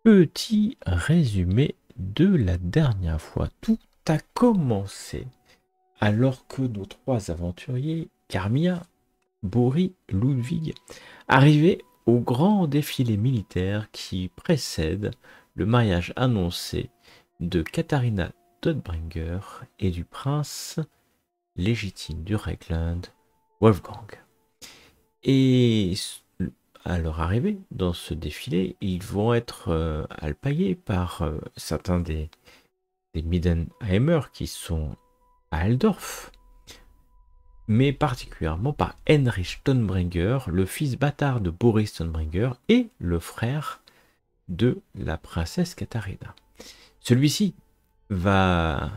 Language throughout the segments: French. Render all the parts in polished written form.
Petit résumé de la dernière fois. Tout a commencé alors que nos trois aventuriers, Carmilla, Bori, Ludwig, arrivaient au grand défilé militaire qui précède le mariage annoncé de Katharina Dodbringer et du prince légitime du Reichland, Wolfgang. Et à leur arrivée dans ce défilé, ils vont être alpagués par certains des Middenheimer qui sont à Altdorf, mais particulièrement par Heinrich Stonbringer, le fils bâtard de Boris Stonbringer et le frère de la princesse Katharina. Celui-ci va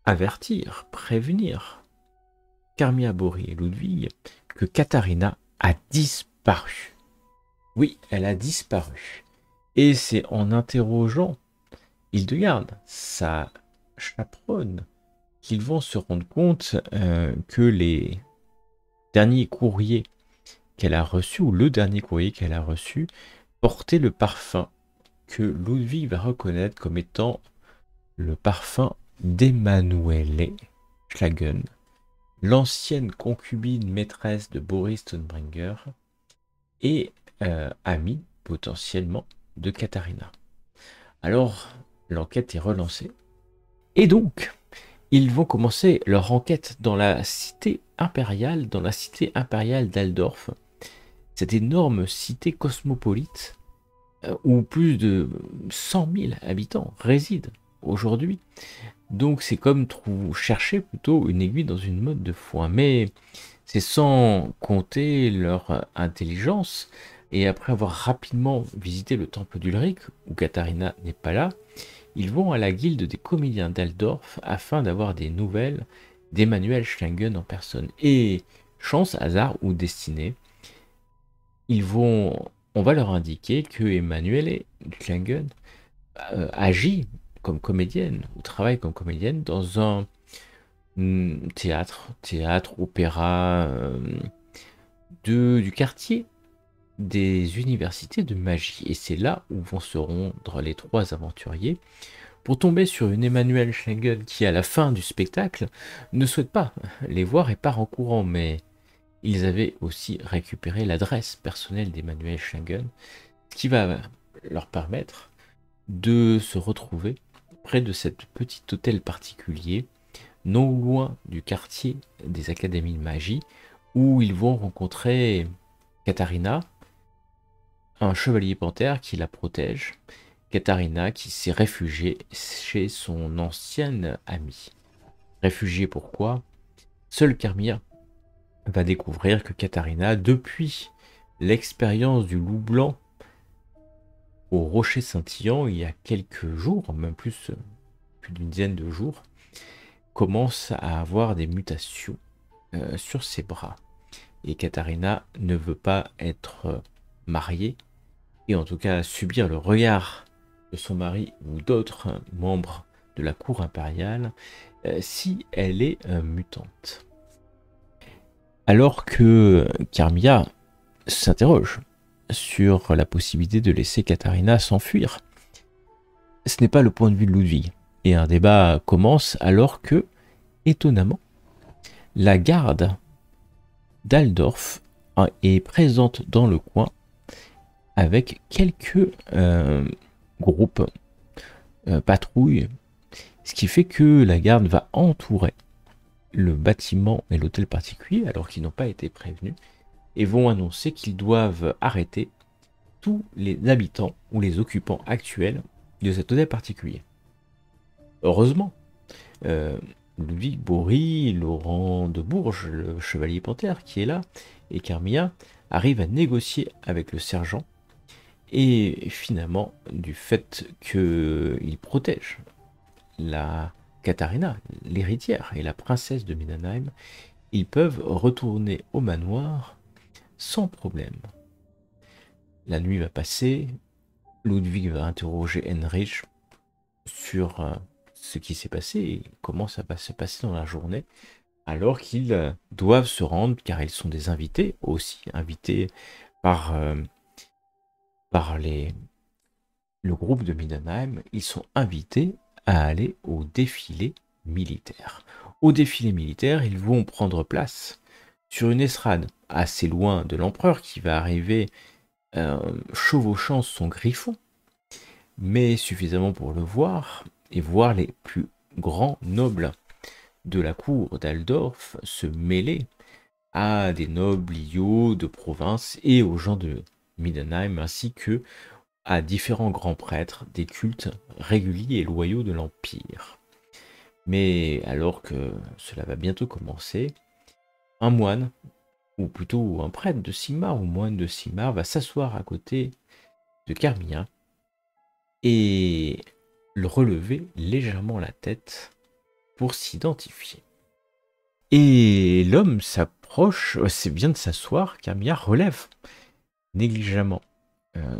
avertir, prévenir Carmilla, Bori et Ludwig que Katharina a disparu. Oui, elle a disparu. Et c'est en interrogeant Hildegarde, sa chaperonne, qu'ils vont se rendre compte que les derniers courriers qu'elle a reçus, ou le dernier courrier qu'elle a reçu, portait le parfum que Ludwig va reconnaître comme étant le parfum d'Emanuele Schlagen, l'ancienne concubine maîtresse de Boris Stonbringer et amie potentiellement de Katharina. Alors, l'enquête est relancée. Et donc, ils vont commencer leur enquête dans la cité impériale d'Aldorf, cette énorme cité cosmopolite où plus de 100 000 habitants résident aujourd'hui. Donc c'est comme chercher plutôt une aiguille dans une motte de foin. Mais c'est sans compter leur intelligence. Et après avoir rapidement visité le temple d'Ulrich, où Katharina n'est pas là, ils vont à la guilde des comédiens d'Aldorf afin d'avoir des nouvelles d'Emanuel Schlagen en personne. Et chance, hasard ou destinée, on va leur indiquer que Emanuele Schlagen agit comme comédienne ou travaille comme comédienne dans un théâtre, opéra du quartier des universités de magie. Et c'est là où vont se rendre les trois aventuriers pour tomber sur une Emanuel Schlagen qui, à la fin du spectacle, ne souhaite pas les voir et part en courant. Mais ils avaient aussi récupéré l'adresse personnelle d'Emanuel Schlagen, ce qui va leur permettre de se retrouver près de cet petit hôtel particulier, non loin du quartier des académies de magie, où ils vont rencontrer Katharina, un chevalier panthère qui la protège, Katharina qui s'est réfugiée chez son ancienne amie. Réfugiée pourquoi? Seule Carmilla va découvrir que Katharina, depuis l'expérience du loup blanc au rocher scintillant il y a quelques jours, même plus d'une dizaine de jours, commence à avoir des mutations sur ses bras. Et Katharina ne veut pas être mariée, et en tout cas subir le regard de son mari ou d'autres membres de la cour impériale si elle est mutante. Alors que Carmilla s'interroge sur la possibilité de laisser Katharina s'enfuir, ce n'est pas le point de vue de Ludwig. Et un débat commence alors que, étonnamment, la garde d'Aldorf est présente dans le coin avec quelques groupes, patrouilles, ce qui fait que la garde va entourer le bâtiment et l'hôtel particulier alors qu'ils n'ont pas été prévenus et vont annoncer qu'ils doivent arrêter tous les habitants ou les occupants actuels de cet hôtel particulier. Heureusement, Ludwig, Bori, Laurent de Bourges, le chevalier panthère qui est là, et Carmilla arrivent à négocier avec le sergent. Et finalement, du fait qu'il protège la Katharina, l'héritière et la princesse de Middenheim, ils peuvent retourner au manoir sans problème. La nuit va passer, Ludwig va interroger Heinrich sur ce qui s'est passé et comment ça va se passer dans la journée, alors qu'ils doivent se rendre, car ils sont des invités, aussi invités par les le groupe de Middenheim, ils sont invités à aller au défilé militaire. Au défilé militaire, ils vont prendre place sur une estrade assez loin de l'empereur qui va arriver chevauchant son griffon, mais suffisamment pour le voir et voir les plus grands nobles de la cour d'Aldorf se mêler à des nobles idiots de province et aux gens de Middenheim, ainsi que à différents grands prêtres des cultes réguliers et loyaux de l'Empire. Mais alors que cela va bientôt commencer, un moine, ou plutôt un prêtre de Sigmar ou moine de Sigmar, va s'asseoir à côté de Carmilla et le relever légèrement la tête pour s'identifier. Et l'homme s'approche, c'est bien de s'asseoir, Carmilla relève négligemment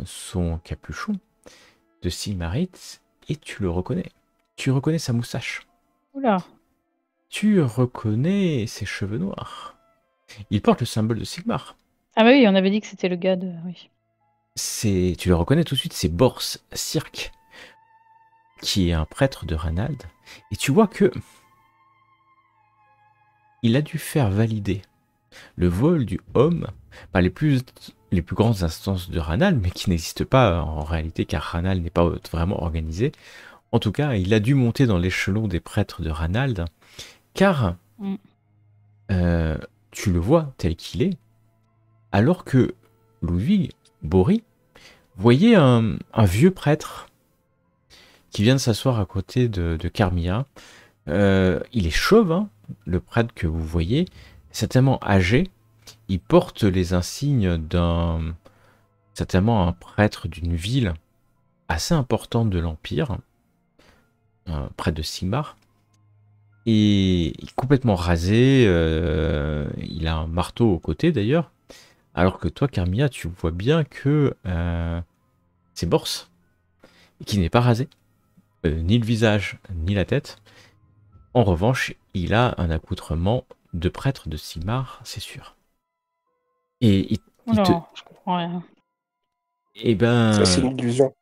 son capuchon de Sigmarite et tu le reconnais. Tu reconnais sa moustache. Oula. Tu reconnais ses cheveux noirs. Il porte le symbole de Sigmar. Ah bah oui, on avait dit que c'était le gars de... Oui. Tu le reconnais tout de suite, c'est Bors Cirque, qui est un prêtre de Ranald. Et tu vois que il a dû faire valider le vol du homme par les plus grandes instances de Ranald, mais qui n'existent pas en réalité, car Ranald n'est pas vraiment organisé. En tout cas, il a dû monter dans l'échelon des prêtres de Ranald, car tu le vois tel qu'il est, alors que Ludwig Bori voyait un vieux prêtre qui vient de s'asseoir à côté de Carmilla. Il est chauve, hein, le prêtre que vous voyez, certainement âgé. Il porte les insignes certainement un prêtre d'une ville assez importante de l'Empire, près de Sigmar. Et il est complètement rasé, il a un marteau au côté d'ailleurs, alors que toi, Carmilla, tu vois bien que c'est Bors, qui n'est pas rasé, ni le visage, ni la tête. En revanche, il a un accoutrement de prêtre de Sigmar, c'est sûr. Et il te... je comprends rien. Eh ben... Ça, c'est une illusion.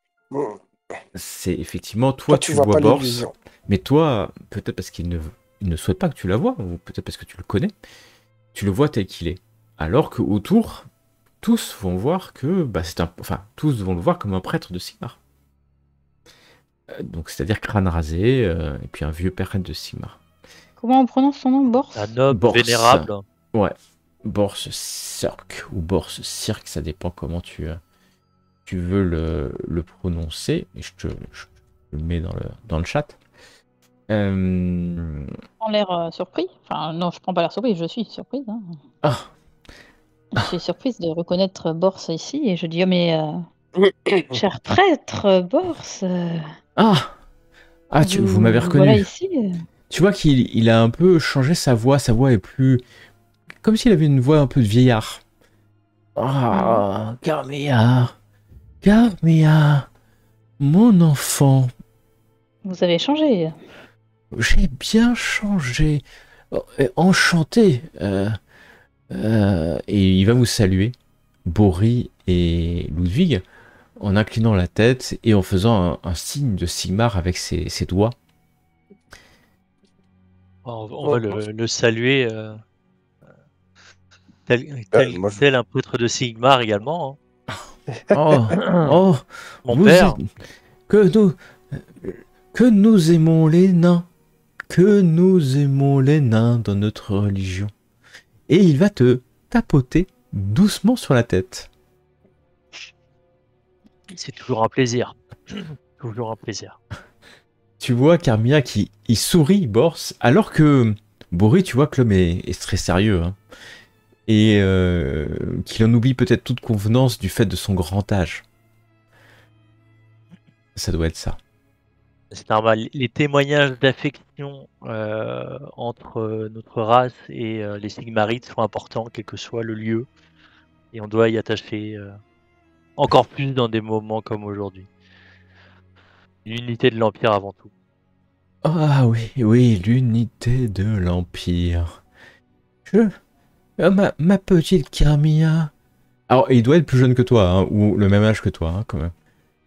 C'est effectivement, toi tu vois Bors, mais toi, peut-être parce qu'il ne souhaite pas que tu la vois, ou peut-être parce que tu le connais, tu le vois tel qu'il est. Alors qu'autour, tous vont voir que tous vont le voir comme un prêtre de Sigmar. Donc c'est-à-dire crâne rasé, et puis un vieux prêtre de Sigmar. Comment on prononce son nom, Bors? Un noble vénérable. Ouais, Bors Cirque, ou Bors Cirque, ça dépend comment tu veux le prononcer, et je le mets dans le chat. Je prends l'air surpris. Enfin, non, je prends pas l'air surpris, je suis surprise. Hein. Ah. Je suis surprise de reconnaître Bors ici, et je dis, oh, mais cher prêtre, Bors. Vous m'avez reconnu. Voilà ici. Tu vois qu'il a un peu changé sa voix est plus... Comme s'il avait une voix un peu de vieillard. Ah, Carmilla, mon enfant. Vous avez changé. J'ai bien changé. Enchanté. Et il va vous saluer, Bori et Ludwig, en inclinant la tête et en faisant un signe de Sigmar avec ses doigts. On va le saluer tel un prêtre de Sigmar également. Hein. Mon père. Que nous aimons les nains. Que nous aimons les nains dans notre religion. Et il va te tapoter doucement sur la tête. C'est toujours un plaisir. Toujours un plaisir. Tu vois Carmilla qui sourit, Bors, alors que Bori, tu vois que l'homme est très sérieux. Hein, et qu'il en oublie peut-être toute convenance du fait de son grand âge. Ça doit être ça. C'est normal. Les témoignages d'affection entre notre race et les Sigmarites sont importants, quel que soit le lieu. Et on doit y attacher encore plus dans des moments comme aujourd'hui. L'unité de l'Empire avant tout. Ah oui, l'unité de l'Empire. Ma petite Carmilla. Alors, il doit être plus jeune que toi, hein, ou le même âge que toi, hein, quand même.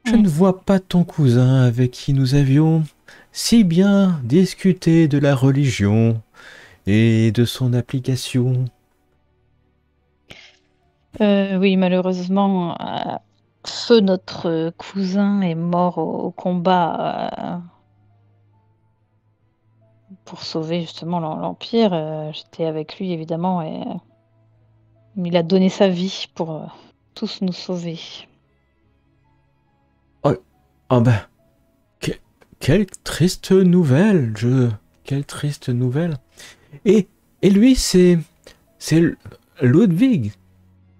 Je ne vois pas ton cousin avec qui nous avions si bien discuté de la religion et de son application. Oui, malheureusement, feu notre cousin est mort au combat pour sauver justement l'Empire. J'étais avec lui évidemment et il a donné sa vie pour tous nous sauver. Ah ben, quelle triste nouvelle, quelle triste nouvelle. Et, et lui, c'est Ludwig,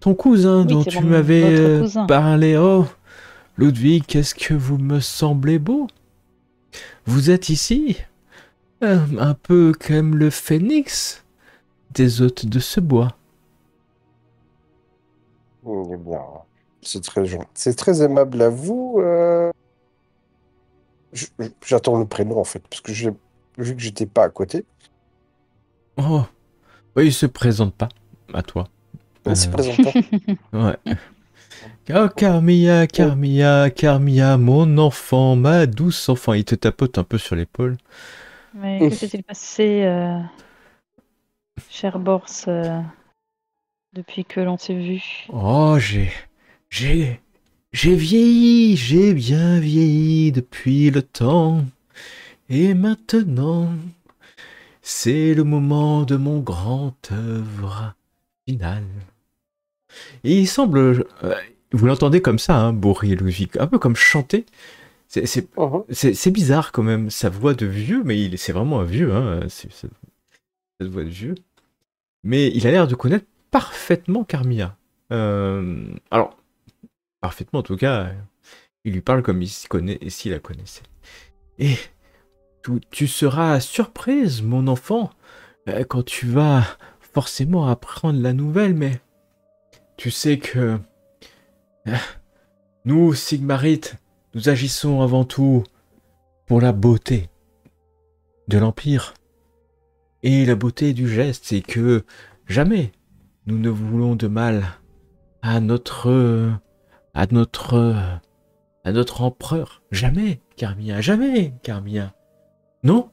ton cousin Oui, dont c'est tu notre m'avais cousin. parlé. Oh, Ludwig, qu'est-ce que vous me semblez beau. Vous êtes ici, un peu comme le phénix des hôtes de ce bois. Eh bien, c'est très aimable à vous. J'attends le prénom, en fait, parce que vu que j'étais pas à côté. Oh, oui, il se présente pas à toi. Il se présente pas. Ouais. Oh, Carmilla, mon enfant, ma douce enfant. Il te tapote un peu sur l'épaule. Mais que s'est-il passé, cher Bors, depuis que l'on s'est vu? Oh, j'ai vieilli, j'ai bien vieilli depuis le temps. Et maintenant, c'est le moment de mon grand œuvre final. Et il semble, vous l'entendez comme ça, hein, Boris et Ludwig, un peu comme chanter. C'est bizarre quand même, sa voix de vieux, mais c'est vraiment un vieux, hein, cette voix de vieux. Mais il a l'air de connaître parfaitement Carmilla. Alors, parfaitement en tout cas, il lui parle comme il s'y connaît et s'il la connaissait. Et tu seras surprise, mon enfant, quand tu vas forcément apprendre la nouvelle, mais tu sais que nous, Sigmarites, nous agissons avant tout pour la beauté de l'Empire. Et la beauté du geste, c'est que jamais nous ne voulons de mal à notre empereur. Jamais, Carmilla. Non?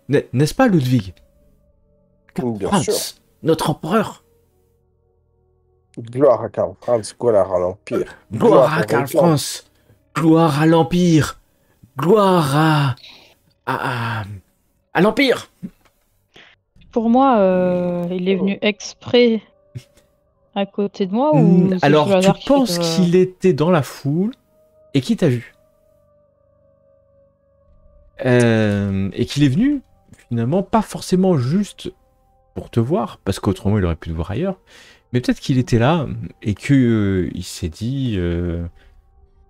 N'est-ce pas, Ludwig? Bien Franz, sûr. notre empereur. Gloire à Karl Franz, gloire à l'Empire. Gloire à Karl Franz. Gloire à l'Empire. Gloire à l'Empire. Pour moi, il est venu exprès à côté de moi ou c'est alors, sur le hasard tu penses qu'il était dans la foule et qu'il t'a vu et qu'il est venu, finalement, pas forcément juste pour te voir, parce qu'autrement il aurait pu te voir ailleurs, mais peut-être qu'il était là et que il s'est dit...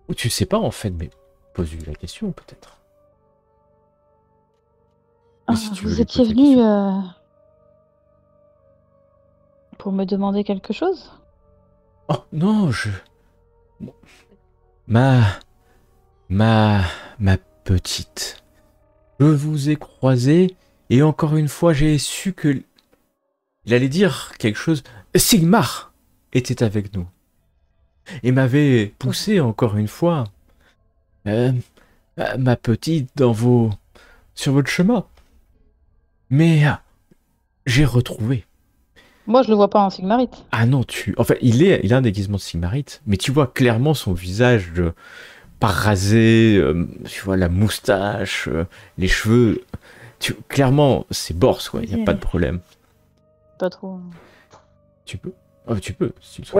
ou tu sais pas en fait, mais pose-lui la question peut-être. Vous étiez venu pour me demander quelque chose? Oh non, Ma petite. Je vous ai croisé et encore une fois j'ai su que il allait dire quelque chose. Sigmar était avec nous et m'avait poussé encore une fois, ma petite, sur votre chemin. Mais j'ai retrouvé. Moi, je le vois pas en Sigmarite. Ah non, en fait, il a un déguisement de Sigmarite, mais tu vois clairement son visage pas rasé, tu vois la moustache, les cheveux. Clairement, c'est Bors, quoi. Il n'y a pas de problème. Pas trop. Tu peux. Oh, tu peux. Si tu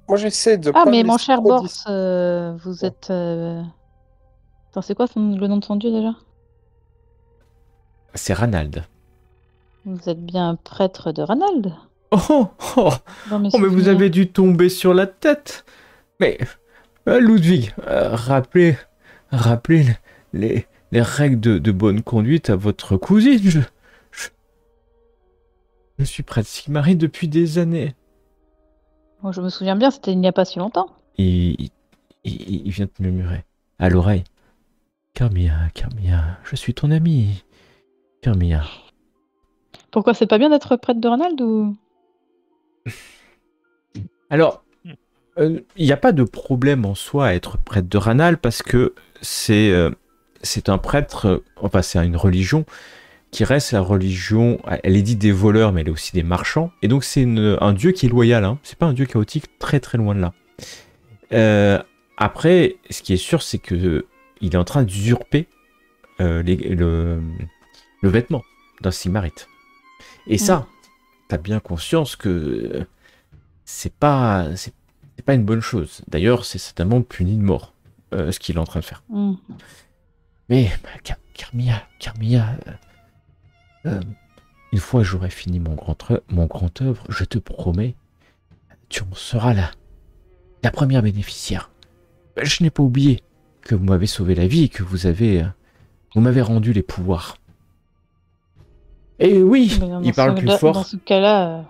moi, j'essaie de. Ah, mais mon cher Bors, vous êtes. Attends, c'est quoi le nom de son dieu déjà? C'est Ranald. Vous êtes bien un prêtre de Ranald? Oh, mais vous avez dû tomber sur la tête. Mais Ludwig, rappelez les règles de bonne conduite à votre cousine. Je suis prêtre Sigmarite depuis des années. Moi, je me souviens bien, c'était il n'y a pas si longtemps. Il vient de murmurer à l'oreille. Carmilla, je suis ton ami. Carmilla. Pourquoi c'est pas bien d'être prêtre de Ranald ou... Alors, Il n'y a pas de problème en soi à être prêtre de Ranal parce que c'est un prêtre, enfin c'est une religion qui reste la religion, elle est dite des voleurs mais elle est aussi des marchands, et donc c'est un dieu qui est loyal, hein. C'est pas un dieu chaotique, très très loin de là. Après, ce qui est sûr c'est que il est en train d'usurper le vêtement d'un Sigmarite. Et ça, t'as bien conscience que c'est pas une bonne chose. D'ailleurs, c'est certainement puni de mort, ce qu'il est en train de faire. Mais, Carmilla, une fois que j'aurai fini mon grand œuvre, je te promets, tu en seras la première bénéficiaire. Je n'ai pas oublié que vous m'avez sauvé la vie et que vous m'avez rendu les pouvoirs. Et oui, il parle plus fort. Dans ce cas-là...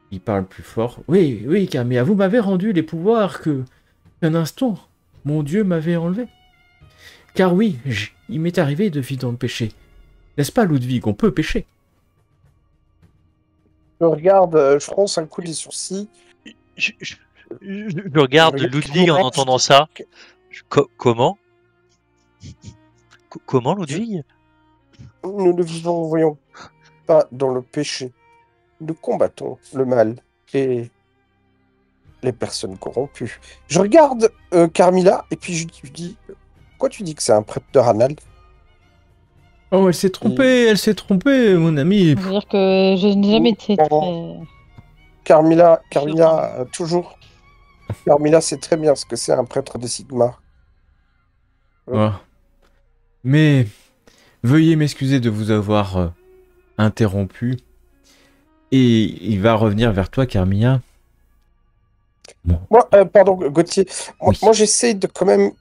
Il parle plus fort. Oui, Carmilla, vous m'avez rendu les pouvoirs qu'un instant, mon Dieu m'avait enlevé. Car oui, il m'est arrivé de vivre dans le péché. N'est-ce pas, Ludwig, on peut pécher? Je regarde, je fronce un coup les sourcils. Je regarde Ludwig en entendant ça. Comment? Comment, Ludwig? Nous ne vivons, voyons, pas dans le péché. Nous combattons le mal et les personnes corrompues. Je regarde Carmilla et puis je lui dis, pourquoi tu dis que c'est un prêtre de Ranal? Oh, elle s'est trompée, mon ami. Je veux dire que je n'ai jamais été très... Carmilla, toujours. Carmilla sait très bien ce que c'est un prêtre de Sigmar. Oh. Mais veuillez m'excuser de vous avoir interrompu. Et il va revenir vers toi, Carmilla. Bon. Moi, pardon, Gauthier. Oui. Moi, j'essaie de quand même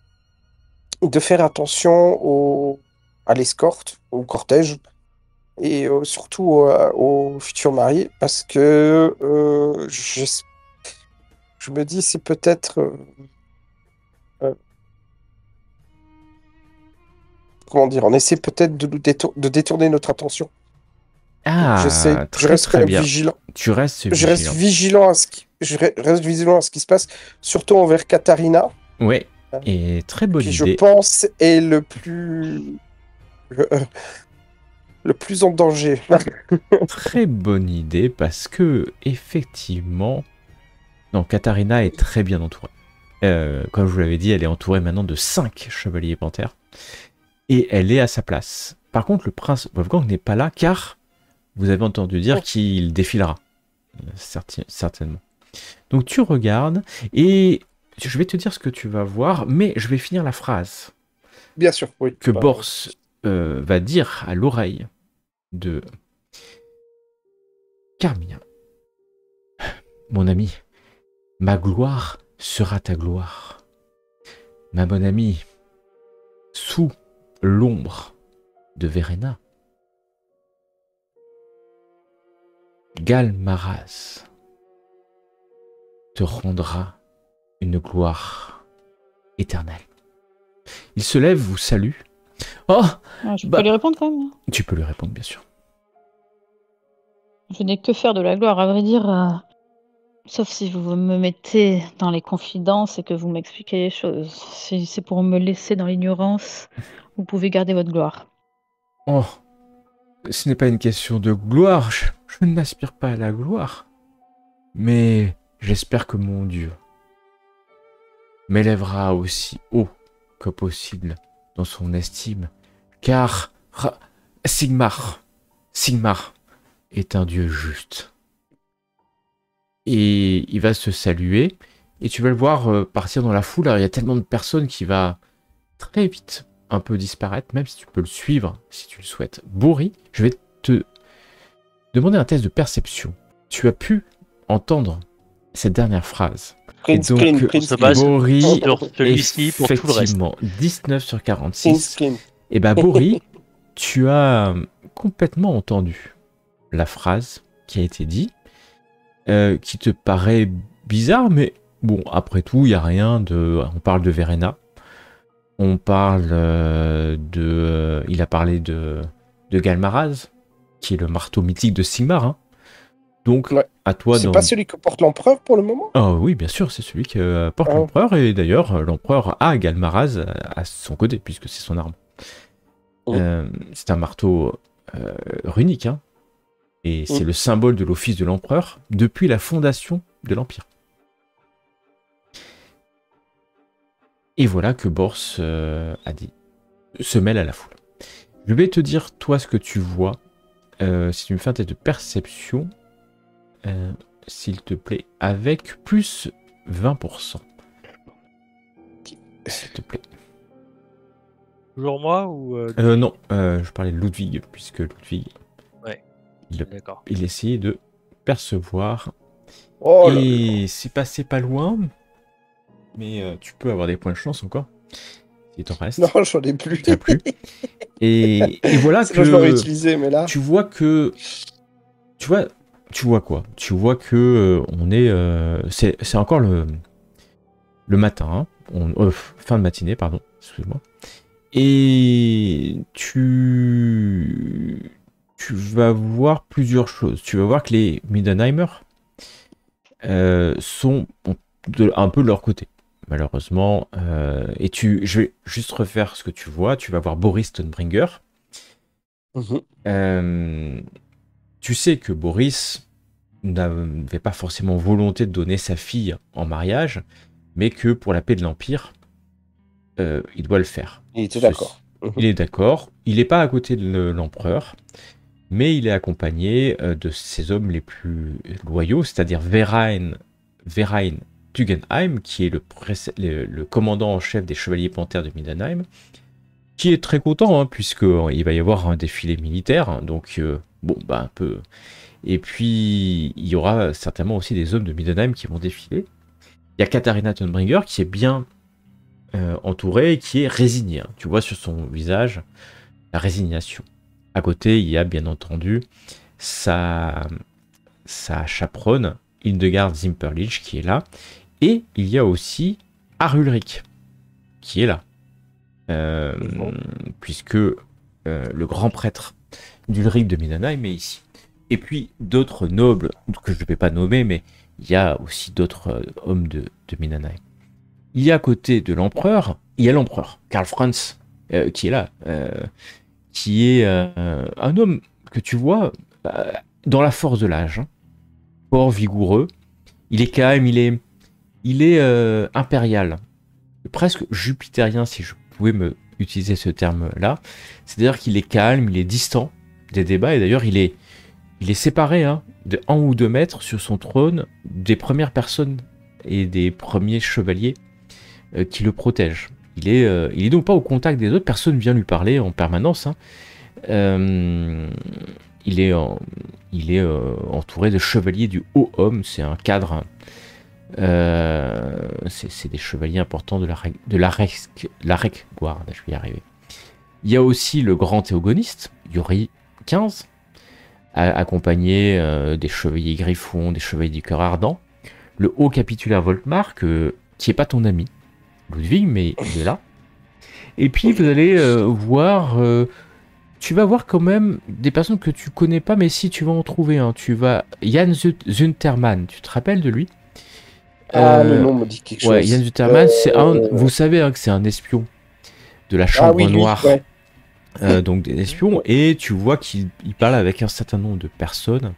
de faire attention à l'escorte, au cortège, et surtout aux futurs mariés, parce que je me dis, c'est peut-être... comment dire, on essaie peut-être de détourner notre attention. Ah, je reste très bien. Vigilant. Tu restes vigilant. Je reste vigilant à ce qui se passe, surtout envers Katharina. Ouais, et très bonne qui, idée. je pense, est le plus en danger. Très bonne idée, parce que, effectivement, non, Katharina est très bien entourée. Comme je vous l'avais dit, elle est entourée maintenant de 5 chevaliers panthères. Et elle est à sa place. Par contre, le prince Wolfgang n'est pas là, car vous avez entendu dire qu'il défilera. Certainement. Donc tu regardes, et je vais te dire ce que tu vas voir, mais je vais finir la phrase. Bien sûr, oui. Que Bors va dire à l'oreille de Carmilla. Mon ami, ma gloire sera ta gloire. Ma bonne amie, sous l'ombre de Verena, Galmaraz te rendra une gloire éternelle. Il se lève, vous salue. Oh, je peux lui répondre quand même. Tu peux lui répondre, bien sûr. Je n'ai que faire de la gloire, à vrai dire. Sauf si vous me mettez dans les confidences et que vous m'expliquez les choses. Si c'est pour me laisser dans l'ignorance, vous pouvez garder votre gloire. Oh, ce n'est pas une question de gloire. Je n'aspire pas à la gloire. Mais j'espère que mon Dieu m'élèvera aussi haut que possible dans son estime. Car Sigmar est un Dieu juste. Et il va se saluer, et tu vas le voir partir dans la foule. Alors, il y a tellement de personnes qui va très vite un peu disparaître, même si tu peux le suivre, si tu le souhaites. Boris, je vais te demander un test de perception. Tu as pu entendre cette dernière phrase. Et donc, Boris, effectivement, 19 sur 46. Et bah, Boris, tu as complètement entendu la phrase qui a été dite. Qui te paraît bizarre, mais bon, après tout, il n'y a rien de... On parle de Verena, on parle il a parlé de Galmaraz, qui est le marteau mythique de Sigmar, hein. Donc, à toi C'est pas celui que porte l'empereur pour le moment? Ah oui, bien sûr, c'est celui qui porte Ah. l'empereur, et d'ailleurs, l'empereur a Galmaraz à son côté, puisque c'est son arme. C'est un marteau runique, hein, et c'est le symbole de l'office de l'empereur depuis la fondation de l'Empire. Et voilà que Bors a dit, se mêle à la foule. Je vais te dire, toi, ce que tu vois. Si tu me fais un test de perception, s'il te plaît, avec plus 20%. S'il te plaît. Toujours moi ou Non, je parlais de Ludwig, puisque Ludwig, Ouais. D'accord. il essayait de percevoir. Oh là là. Et c'est passé pas loin, mais tu peux avoir des points de chance encore, si t'en restes. Non, j'en ai plus. T'as plus. Et voilà Sinon, je l'aurais que utilisé, mais là. tu vois que... Tu vois quoi? Tu vois que on est... c'est encore le matin, hein. Fin de matinée, pardon, excuse-moi. Et tu vas voir plusieurs choses. Tu vas voir que les Middenheimer sont un peu de leur côté, malheureusement. Et je vais juste refaire ce que tu vois. Tu vas voir Boris Stonebringer. Tu sais que Boris n'avait pas forcément volonté de donner sa fille en mariage, mais que pour la paix de l'Empire, il doit le faire. Il était d'accord. Il est d'accord. Il n'est pas à côté de l'empereur, mais il est accompagné de ses hommes les plus loyaux, c'est-à-dire Verein Tugendheim, qui est le commandant en chef des Chevaliers Panthères de Middenheim, qui est très content, hein, puisqu'il va y avoir un défilé militaire, hein, donc un peu... Et puis, il y aura certainement aussi des hommes de Middenheim qui vont défiler. Il y a Katharina Thunbringer qui est bien entourée et qui est résignée. Hein. Tu vois sur son visage la résignation. À côté, il y a bien entendu sa chaperonne, Hildegard Zimperlich, qui est là. Et il y a aussi Arulric, qui est là. Puisque le grand prêtre d'Ulric de Middenheim est ici. Et puis d'autres nobles, que je ne vais pas nommer, mais il y a aussi d'autres hommes de Middenheim. Il y a à côté de l'empereur, il y a l'empereur, Karl Franz, qui est là, qui est un homme que tu vois dans la force de l'âge, hein, fort vigoureux. Il est calme, il est impérial, presque jupitérien si je pouvais me utiliser ce terme-là. C'est-à-dire qu'il est calme, il est distant des débats, et d'ailleurs il est séparé de 1 ou 2 mètres sur son trône des premières personnes et des premiers chevaliers qui le protègent. Il est donc pas au contact des autres, personne ne vient lui parler en permanence. Hein. Il est entouré de chevaliers du haut homme, c'est un cadre. C'est des chevaliers importants de la Reckguard, je vais y arriver. Il y a aussi le grand théogoniste, Yuri XV, accompagné des chevaliers griffons, des chevaliers du cœur ardent, le haut capitulaire Volkmar, qui est pas ton ami, Ludwig, mais il est là. Et puis vous allez voir, tu vas voir quand même des personnes que tu connais pas, mais si tu vas en trouver un, Jan Zuntermann, tu te rappelles de lui? Le nom me dit quelque chose. Ouais, Jan Zuntermann, vous savez que c'est un espion de la Chambre Noire. Ouais. Donc des espions, et tu vois qu'il parle avec un certain nombre de personnes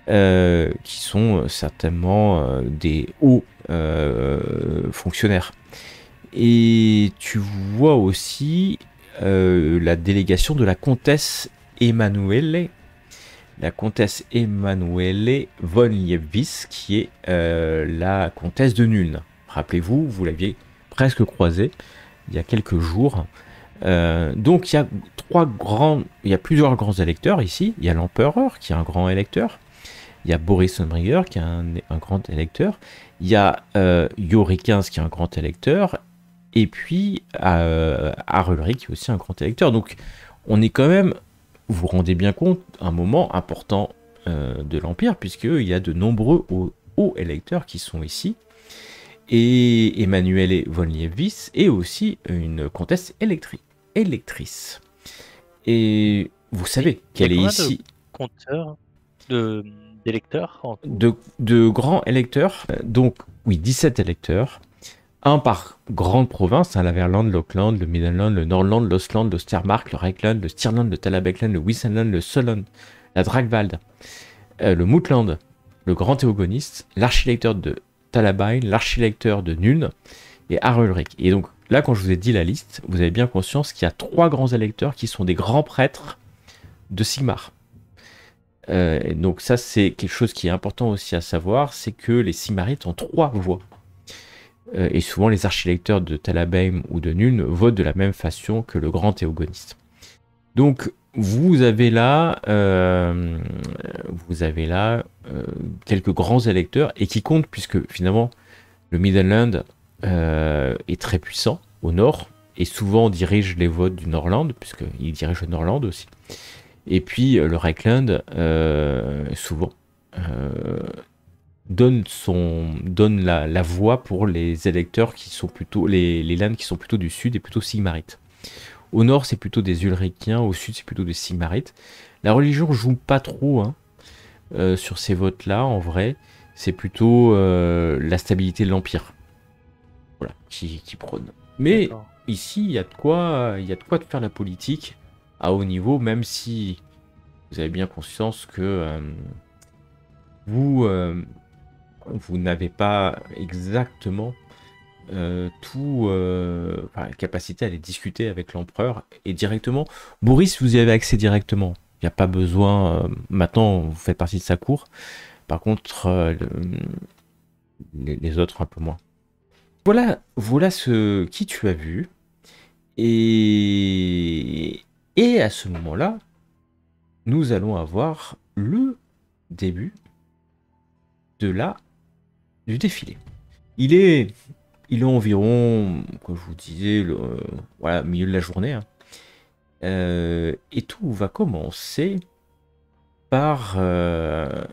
qui sont certainement des hauts fonctionnaires. Et tu vois aussi la délégation de la comtesse Emanuele von Liebvis, qui est la comtesse de Nuln. Rappelez-vous, vous l'aviez presque croisée il y a quelques jours. Donc il y a plusieurs grands électeurs ici. Il y a l'empereur qui est un grand électeur. Il y a Boris Stonebringer qui est un grand électeur. Il y a Yuri XV qui est un grand électeur. Et puis Arulric qui est aussi un grand électeur. Donc on est quand même, vous vous rendez bien compte, un moment important de l'Empire, puisqu'il y a de nombreux hauts électeurs qui sont ici. Et Emanuele von Liebvis est aussi une comtesse électrice. Et vous savez qu'elle est ici. Compteur. d'électeurs en tout. de grands électeurs. Donc, oui, 17 électeurs. Un par grande province, hein, la Verland, l'Auckland, le Midland, le Northland, l'Ostland, le Steiermark, le Reichland, le Stirland, le Talabecland, le Wissenland, le Solon, la Dragwald, le Moutland, le Grand Théogoniste, l'archilecteur de Talabain, l'archilecteur de Nuln et Arulric. Et donc là, quand je vous ai dit la liste, vous avez bien conscience qu'il y a 3 grands électeurs qui sont des grands prêtres de Sigmar. Et donc ça, c'est quelque chose qui est important aussi à savoir, c'est que les Sigmarites ont 3 voix. Et souvent, les archilecteurs de Talabain ou de Nuln votent de la même façon que le grand théogoniste. Donc, vous avez là quelques grands électeurs et qui comptent, puisque finalement, le Midland est très puissant au nord et souvent dirige les votes du Northland, puisqu'il dirige le Northland aussi. Et puis, le Reichland, souvent, donne la voix pour les électeurs qui sont plutôt les lands qui sont plutôt du sud et plutôt sigmarites. Au nord, c'est plutôt des Ulrichiens, au sud, c'est plutôt des sigmarites. La religion joue pas trop sur ces votes-là, en vrai. C'est plutôt la stabilité de l'Empire, voilà, qui prône. Mais ici, il y a de quoi de faire la politique à haut niveau, même si vous avez bien conscience que vous n'avez pas exactement la capacité à aller discuter avec l'empereur et directement. Boris, vous y avez accès directement. Il n'y a pas besoin. Maintenant, vous faites partie de sa cour. Par contre, les autres, un peu moins. Voilà qui tu as vu. Et à ce moment-là, nous allons avoir le début du défilé. Il est environ, comme je vous disais, milieu de la journée. Hein. Et tout va commencer par une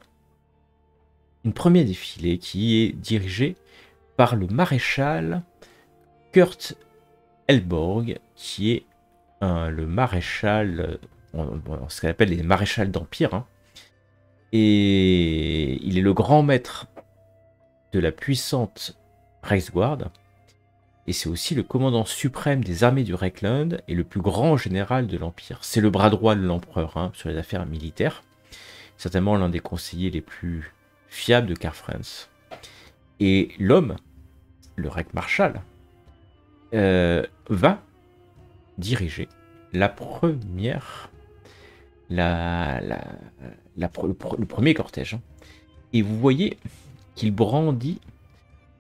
première défilée qui est dirigée par le maréchal Kurt Elborg, qui est le maréchal, ce qu'on appelle les maréchals d'Empire. Hein. Et il est le grand maître de la puissante Reichsguard, et c'est aussi le commandant suprême des armées du Reichland et le plus grand général de l'Empire. C'est le bras droit de l'empereur sur les affaires militaires, certainement l'un des conseillers les plus fiables de Karl Franz. Et l'homme, le Reichsmarschall, va diriger le premier cortège. Hein. Et vous voyez qu'il brandit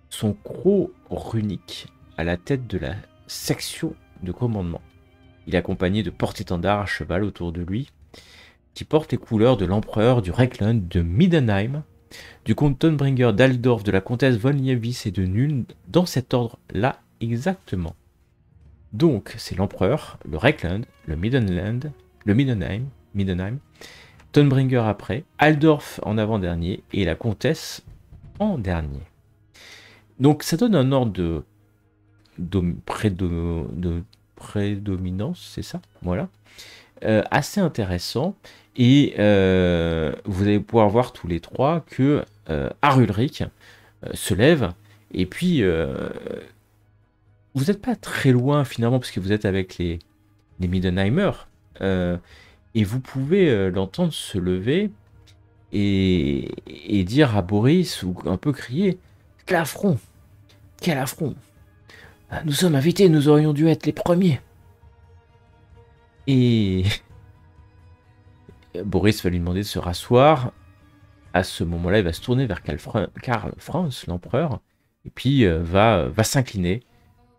son croc runique à la tête de la section de commandement. Il est accompagné de porte-étendards à cheval autour de lui, qui portent les couleurs de l'empereur du Reichland, de Middenheim, du comte Tonbringer d'Aldorf, de la comtesse von Liebwitz et de Nuln, dans cet ordre-là exactement. Donc, c'est l'empereur, le Reichland, le Middenheim, Tonbringer après, Aldorf en avant-dernier et la comtesse en dernier. Donc ça donne un ordre de prédominance, c'est ça, voilà, assez intéressant. Et vous allez pouvoir voir tous les trois que Arulric se lève, et puis vous n'êtes pas très loin finalement, parce que vous êtes avec les Middenheimers, et vous pouvez l'entendre se lever et dire à Boris, ou un peu crier, quel affront! Quel affront! Nous sommes invités, nous aurions dû être les premiers. Et Boris va lui demander de se rasseoir. À ce moment-là, il va se tourner vers Karl Franz, l'empereur, et puis va s'incliner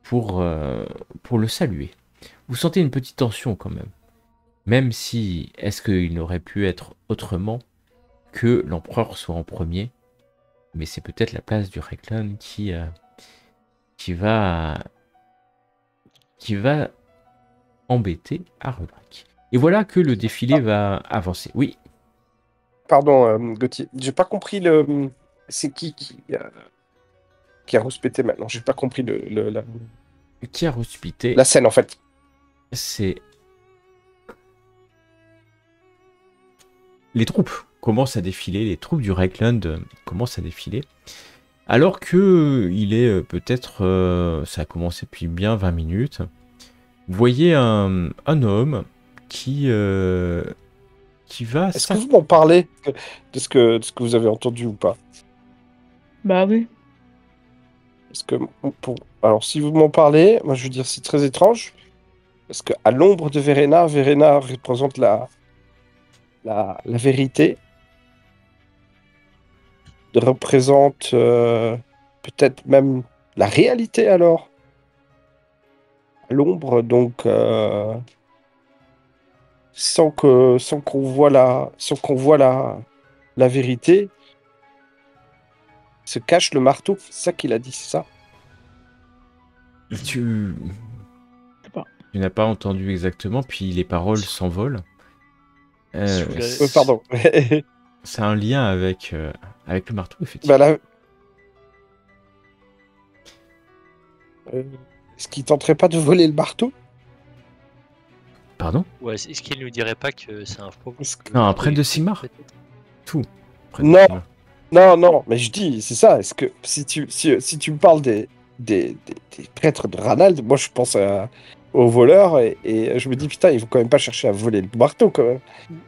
pour le saluer. Vous sentez une petite tension quand même. Même si, est-ce qu'il n'aurait pu être autrement que l'empereur soit en premier? Mais c'est peut-être la place du Reichland qui va embêter Arulric. Et voilà que le défilé va avancer. Oui. Pardon, Gauthier, j'ai pas compris c'est qui a rouspété maintenant. J'ai pas compris Qui a rouspété la scène en fait. C'est les troupes commencent à défiler, les troupes du Reichland commencent à défiler, alors que il est peut-être, ça a commencé depuis bien 20 minutes, vous voyez un homme qui va... Est-ce que vous m'en parlez de ce que vous avez entendu ou pas? Bah oui. Parce que, alors, si vous m'en parlez, moi je veux dire, c'est très étrange. Parce qu'à l'ombre de Verena, Verena représente la vérité. Représente peut-être même la réalité alors. À l'ombre, donc, sans qu'on voit la vérité, se cache le marteau. C'est ça qu'il a dit, c'est ça? Tu sais pas. n'as pas entendu exactement, puis les paroles s'envolent. Pardon. C'est un lien avec le marteau, effectivement. Bah là... Est-ce qu'il tenterait pas de voler le marteau? Pardon? Ouais, est-ce qu'il ne nous dirait pas que c'est un faux? Non, un prêtre de Sigmar. Peut-être. Tout. Prêtre de Non. Sigmar. Non, mais je dis, c'est ça. Est-ce que si tu me parles des prêtres de Ranald, moi je pense aux voleurs et je me dis putain, ils vont quand même pas chercher à voler le marteau quand même.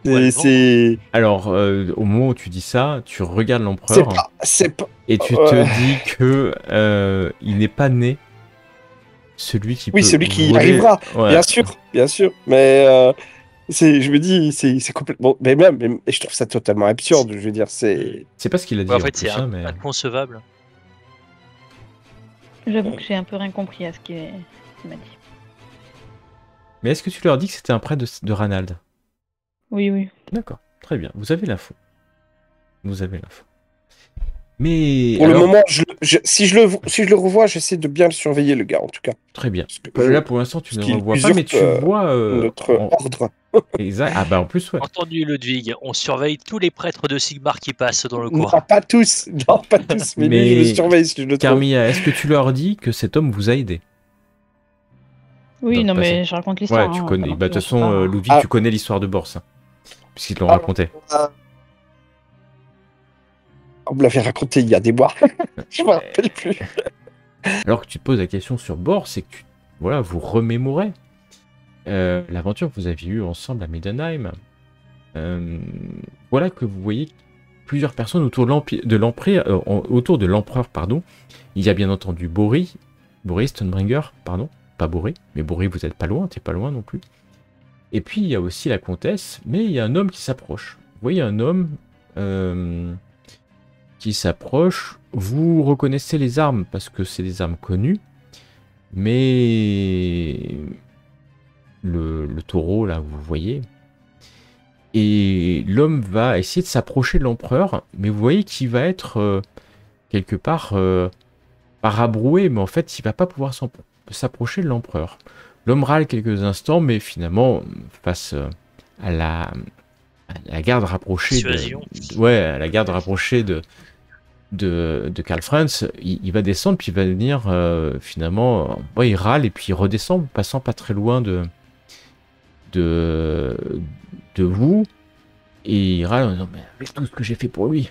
Ouais, C'est Alors, au moment où tu dis ça, tu regardes c'est l'empereur pas et tu te dis que il n'est pas né celui qui peut celui qui y voler. arrivera, Ouais. bien sûr, mais je me dis c'est complètement mais je trouve ça totalement absurde. Je veux dire c'est C'est pas ce qu'il a dit Ouais, en en fait, plus, c'est hein, mais... inconcevable. J'avoue que j'ai un peu rien compris à ce qu'il m'a dit. Mais est-ce que tu leur dis que c'était un prêtre de Ranald? Oui, oui. D'accord, très bien. Vous avez l'info. Vous avez l'info. Mais pour alors, le moment, si je le revois, j'essaie de bien le surveiller le gars en tout cas. très bien. Parce que Là, pour l'instant, tu ne parce qu'il le revois pas, mais tu usurpe, vois notre ordre. Exact. Ah bah en plus, ouais. Entendu, Ludwig, on surveille tous les prêtres de Sigmar qui passent dans le Non, coin. pas tous, mais lui, je le Mais surveille si je le trouve. Carmilla, est-ce que tu leur dis que cet homme vous a aidé? Oui, Dans non, le passé. mais je raconte l'histoire. Ouais, tu hein, connais. pendant Bah, de que toute je lâche façon, pas. Ludwig, Ah. tu connais l'histoire de Bors, hein, puisqu'ils te l'ont Ah. raconté. On me l'avait raconté il y a des mois. Je me rappelle plus. Alors que tu te poses la question sur Bors, c'est que vous remémorez l'aventure que vous aviez eue ensemble à Middenheim. Voilà que vous voyez plusieurs personnes autour de l'empereur, pardon. Il y a bien entendu Boris Stonebringer, pardon, pas Boris, mais Boris, vous êtes pas loin, t'es pas loin non plus. Et puis il y a aussi la comtesse, mais il y a un homme qui s'approche. Vous voyez un homme qui s'approche. Vous reconnaissez les armes parce que c'est des armes connues, mais le taureau là, vous voyez. Et l'homme va essayer de s'approcher de l'empereur, mais vous voyez qu'il va être quelque part pas rabroué, mais en fait il va pas pouvoir s'approcher de l'empereur. L'homme râle quelques instants, mais finalement face à la garde rapprochée à la garde rapprochée de Karl Franz, il va descendre, puis il va venir finalement, il râle et puis il redescend, passant pas très loin de vous, et il râle en disant, mais avec tout ce que j'ai fait pour lui,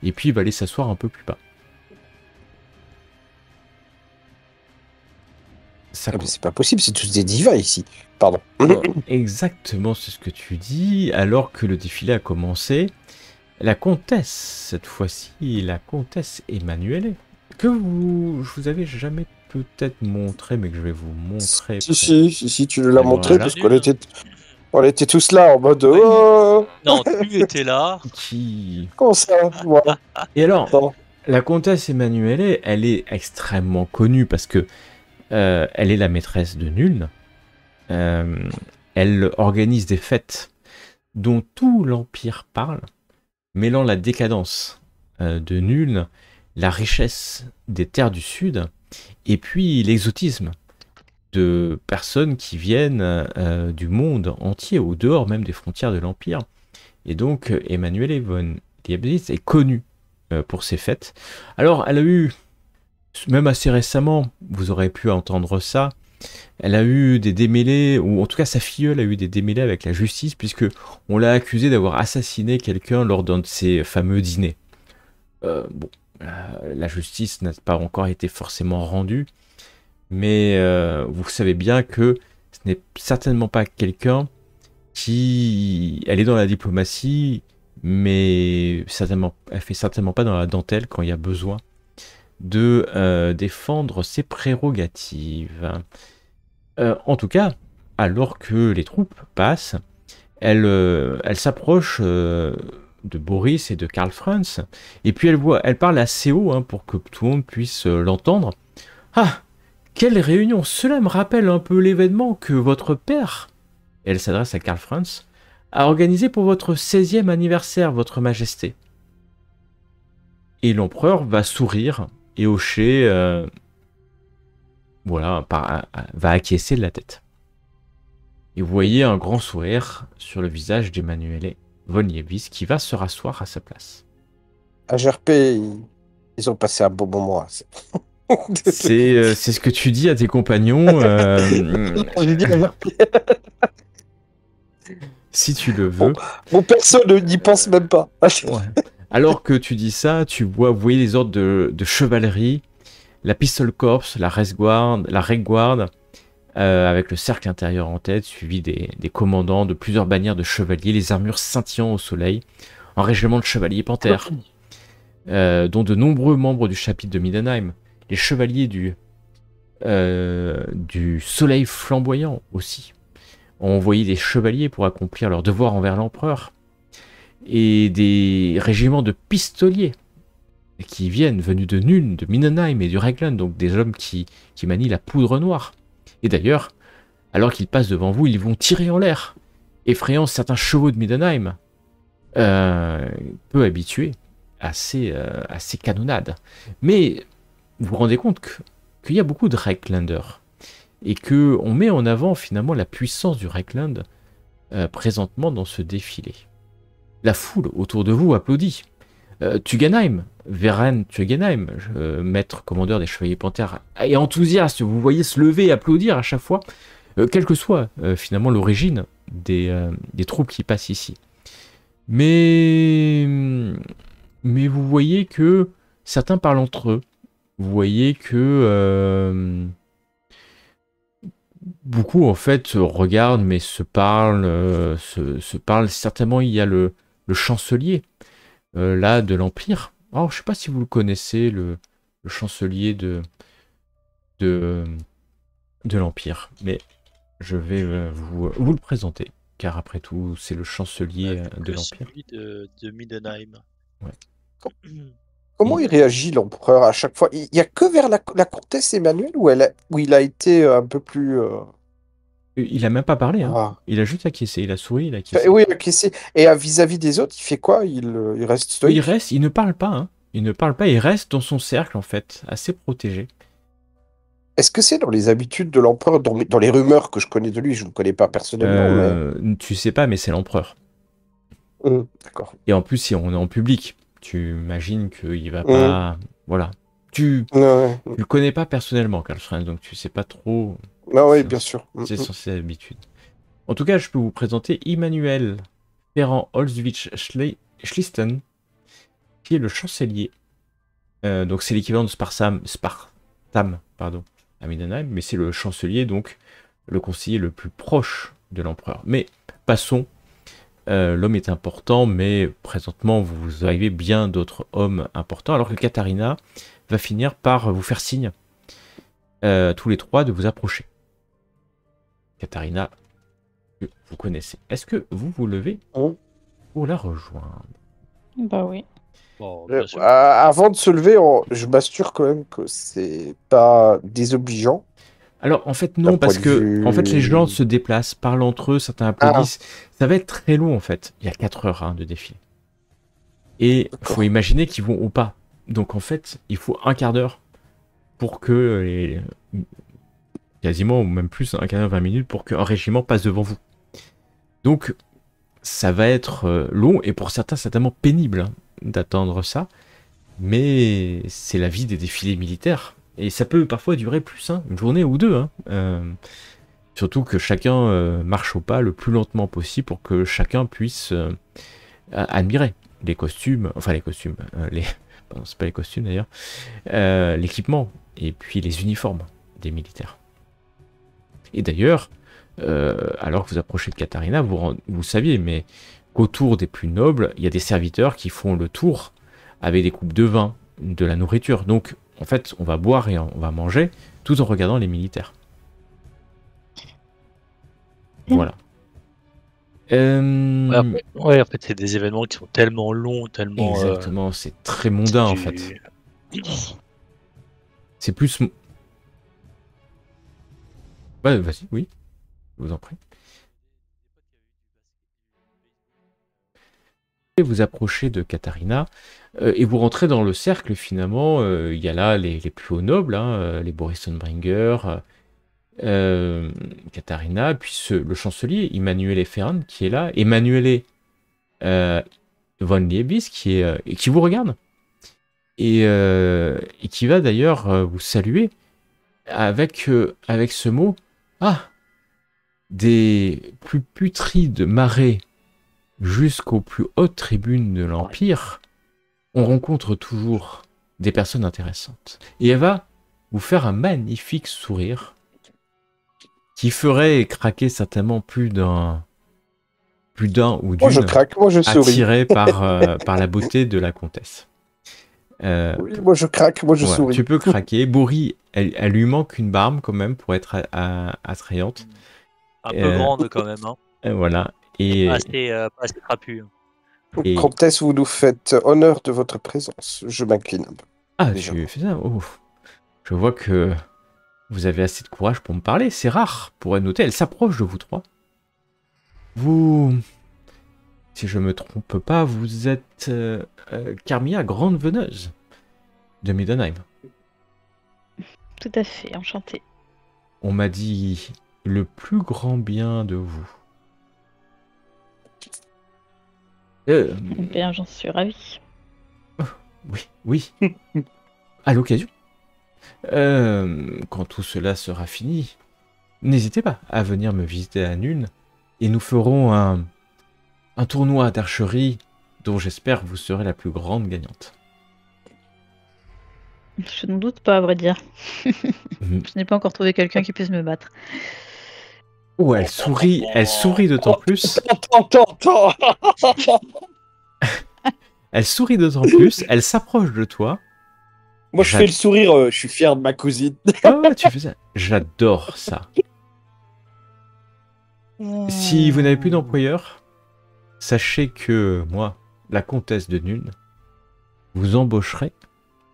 et puis il va aller s'asseoir un peu plus bas. Ça Mais c'est pas possible, c'est tous des divas ici. Pardon. Exactement, c'est ce que tu dis, alors que le défilé a commencé. La comtesse, cette fois-ci, la comtesse Emmanuelle, que je vous avais jamais peut-être montré, mais que je vais vous montrer. Si, tu nous l'as montré, Voilà. parce on était tous là en mode oh, Non, tu étais là. comment ça voilà. Et alors, Attends. la comtesse Emmanuelle, elle est extrêmement connue parce que elle est la maîtresse de Nuln. Elle organise des fêtes dont tout l'Empire parle, mêlant la décadence de Nuln, la richesse des terres du Sud, et puis l'exotisme de personnes qui viennent du monde entier, au dehors même des frontières de l'Empire. Et donc, Emmanuelle von Liebnitz est connue pour ses fêtes. Alors, elle a eu, même assez récemment, vous aurez pu entendre ça, Elle a eu des démêlés, ou en tout cas sa filleule a eu des démêlés avec la justice, puisque on l'a accusé d'avoir assassiné quelqu'un lors d'un de ses fameux dîners. Bon, la justice n'a pas encore été forcément rendue, mais vous savez bien que ce n'est certainement pas quelqu'un qui... Elle est dans la diplomatie, mais certainement, elle fait certainement pas dans la dentelle quand il y a besoin de défendre ses prérogatives. En tout cas, alors que les troupes passent, elle s'approche de Boris et de Karl Franz, et puis elle parle assez haut hein, pour que tout le monde puisse l'entendre. Ah, quelle réunion! Cela me rappelle un peu l'événement que votre père, et elle s'adresse à Karl Franz, a organisé pour votre 16e anniversaire, votre majesté. Et l'empereur va sourire et hocher, voilà, va acquiescer de la tête. Et vous voyez un grand sourire sur le visage d'Emanuele von Liebwitz qui va se rasseoir à sa place. À GRP, ils ont passé un bon moment. C'est ce que tu dis à tes compagnons. J'ai dit à GRP. Si tu le veux. Mon perso n'y pense même pas. Ouais. Alors que tu dis ça, vous voyez les ordres de chevalerie, la Pistol Corps, la Reg-Guard, avec le cercle intérieur en tête, suivi des commandants de plusieurs bannières de chevaliers, les armures scintillant au soleil, un régiment de chevaliers panthères, dont de nombreux membres du chapitre de Middenheim, les chevaliers du soleil flamboyant aussi, ont envoyé des chevaliers pour accomplir leur devoir envers l'empereur, et des régiments de pistoliers qui viennent, venus de Nuln, de Middenheim et du Regland, donc des hommes qui manient la poudre noire. Et d'ailleurs, alors qu'ils passent devant vous, ils vont tirer en l'air, effrayant certains chevaux de Middenheim, peu habitués à ces canonnades. Mais vous vous rendez compte qu'il y a beaucoup de Reiklanders, et qu'on met en avant finalement la puissance du Reikland présentement dans ce défilé. La foule autour de vous applaudit. Tugenheim, Veren Tugenheim, maître commandeur des Chevaliers Panthères, est enthousiaste. Vous voyez se lever et applaudir à chaque fois, quelle que soit finalement l'origine des troupes qui passent ici. Mais vous voyez que certains parlent entre eux. Vous voyez que beaucoup en fait regardent mais se parlent, se parlent. Certainement il y a le chancelier là de l'Empire. Alors je sais pas si vous le connaissez, le chancelier de l'Empire, mais je vais vous le présenter, car après tout c'est le chancelier de l'Empire. Celui de Middenheim. Ouais. Comment il réagit l'empereur à chaque fois? Il n'y a que vers la comtesse Emmanuelle où il a été un peu plus... Il a même pas parlé, hein. Ah. Il a juste acquiescé, il a souri, il a acquiescé. Oui, acquiescé. Et vis-à-vis des autres, il fait quoi? Il reste stoïque? Il ne parle pas, hein. Il ne parle pas, il reste dans son cercle en fait, assez protégé. Est-ce que c'est dans les habitudes de l'empereur, dans les rumeurs que je connais de lui, je ne le connais pas personnellement, mais... Tu sais pas, mais c'est l'empereur. D'accord. Et en plus, si on est en public, tu imagines qu'il va pas... Voilà. Tu le connais pas personnellement, Karl Franz, donc tu sais pas trop... Ah oui, bien sûr. C'est sur ses habitudes. En tout cas, je peux vous présenter Immanuel Ferrand Holzwitz Schlisten, qui est le chancelier. Donc c'est l'équivalent de Spartam à Middenheim, mais c'est le chancelier, donc le conseiller le plus proche de l'empereur. Mais passons, l'homme est important, mais présentement vous avez bien d'autres hommes importants, alors que Katharina va finir par vous faire signe, tous les trois, de vous approcher. Katharina, que vous connaissez. Est-ce que vous levez pour la rejoindre? Bah oui. Bon, avant de se lever, je m'assure quand même que c'est pas désobligeant. Alors en fait non, parce que en fait les gens se déplacent, parlent entre eux, certains applaudissent. Ça va être très long en fait. Il y a 4 heures de défilé. Et il faut imaginer qu'ils vont au pas. Donc en fait, il faut un quart d'heure pour que quasiment, ou même plus, un quart d'heure, 20 minutes pour qu'un régiment passe devant vous. Donc ça va être long et pour certains certainement pénible d'attendre ça. Mais c'est la vie des défilés militaires. Et ça peut parfois durer plus, hein, une journée ou deux. Hein. Surtout que chacun marche au pas le plus lentement possible pour que chacun puisse admirer les costumes, pardon, c'est pas les costumes d'ailleurs, l'équipement et puis les uniformes des militaires. Et d'ailleurs, alors que vous approchez de Katharina, vous saviez, mais qu'autour des plus nobles, il y a des serviteurs qui font le tour avec des coupes de vin, de la nourriture. Donc, en fait, on va boire et on va manger tout en regardant les militaires. Bien. Voilà. Ouais, en fait, c'est des événements qui sont tellement longs, tellement. Exactement, c'est très mondain en fait. C'est plus. Ouais, vas-y, oui, je vous en prie. Et vous approchez de Katharina et vous rentrez dans le cercle finalement. Il y a là les plus hauts nobles, hein, les Boris Stonbringer, Katharina, puis le chancelier Emanuele Ferrand qui est là, Emanuele von Liebis qui vous regarde et qui va d'ailleurs vous saluer avec ce mot. Ah, des plus putrides marais jusqu'aux plus hautes tribunes de l'Empire, on rencontre toujours des personnes intéressantes. Et elle va vous faire un magnifique sourire qui ferait craquer certainement plus d'un ou d'une Moi je craque, moi je souris. attiré par la beauté de la comtesse. Oui, moi je craque, moi je Ouais, souris. tu peux craquer. Bourri, elle lui manque une barbe quand même pour être attrayante. Un peu grande quand même. Hein. Voilà. Et, Pas assez trapu. et- Comtesse, vous nous faites honneur de votre présence. Je m'incline un peu. Ah, Déjà. tu fais ça. Oh. Je vois que vous avez assez de courage pour me parler. C'est rare pour elle noter. Elle s'approche de vous trois. Vous, si je me trompe pas, vous êtes Carmilla, grande veneuse de Middenheim. Tout à fait, enchanté. On m'a dit le plus grand bien de vous. Bien, j'en suis ravie. Oui. À l'occasion. Quand tout cela sera fini, n'hésitez pas à venir me visiter à Nune et nous ferons un tournoi d'archerie dont j'espère vous serez la plus grande gagnante. Je n'en doute pas, à vrai dire. Mhm. Je n'ai pas encore trouvé quelqu'un qui puisse me battre. Oh, elle sourit d'autant plus. Attends. Elle sourit d'autant plus, elle s'approche de toi. Moi je fais le sourire, je suis fier de ma cousine. Oh, tu fais ça. J'adore ça. Si vous n'avez plus d'employeur, sachez que moi, la comtesse de Nune, vous embaucherai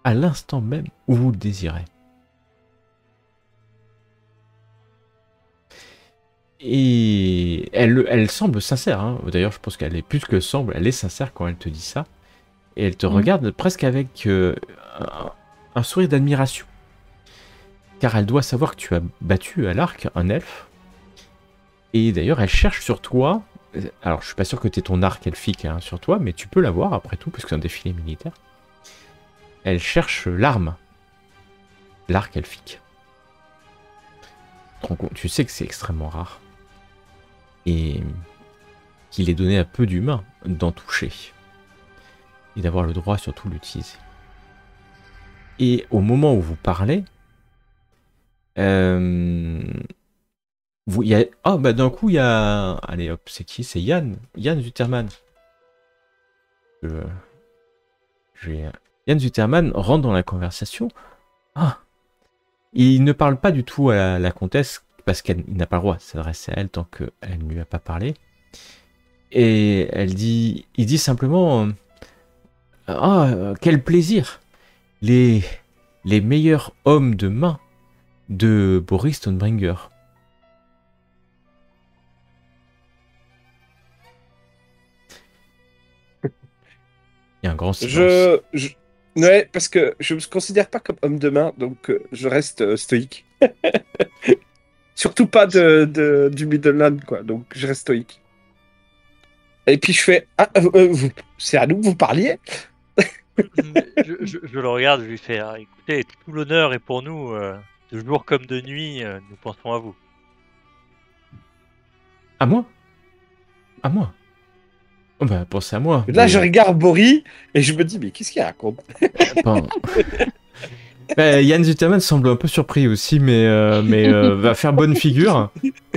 à l'instant même où vous le désirez. Et elle semble sincère. Hein. D'ailleurs, je pense qu'elle est plus que semble, elle est sincère quand elle te dit ça. Et elle te regarde presque avec un sourire d'admiration. Car elle doit savoir que tu as battu à l'arc un elfe. Et d'ailleurs, elle cherche sur toi. Alors, je suis pas sûr que tu aies ton arc elfique sur toi, mais tu peux l'avoir après tout, puisque c'est un défilé militaire. Elle cherche l'arme. L'arc elfique. Tu sais que c'est extrêmement rare. Et qu'il est donné à peu d'humains d'en toucher. Et d'avoir le droit surtout de l'utiliser. Et au moment où vous parlez, d'un coup, il y a... Allez hop, c'est qui? C'est Yann. Yann Zuterman. Yann Zuterman rentre dans la conversation. Ah, il ne parle pas du tout à la comtesse, parce qu'il n'a pas le droit de s'adresser à elle tant qu'elle ne lui a pas parlé. Et il dit simplement... quel plaisir! Les meilleurs hommes de main de Boris Stonbringer. Il y a un grand silence. Ouais, parce que je me considère pas comme homme de main, donc je reste stoïque. Surtout pas du Midland, quoi. Donc je reste stoïque. Et puis je fais c'est à nous que vous parliez? Je le regarde, je lui fais écoutez, tout l'honneur est pour nous. De jour comme de nuit, nous pensons à vous. À moi? À moi? Oh, bah, pensez à moi. Là, je Mais regarde Boris et je me dis, mais qu'est-ce qu'il raconte? bon. Bah, Yann Zuterman semble un peu surpris aussi, mais va faire bonne figure,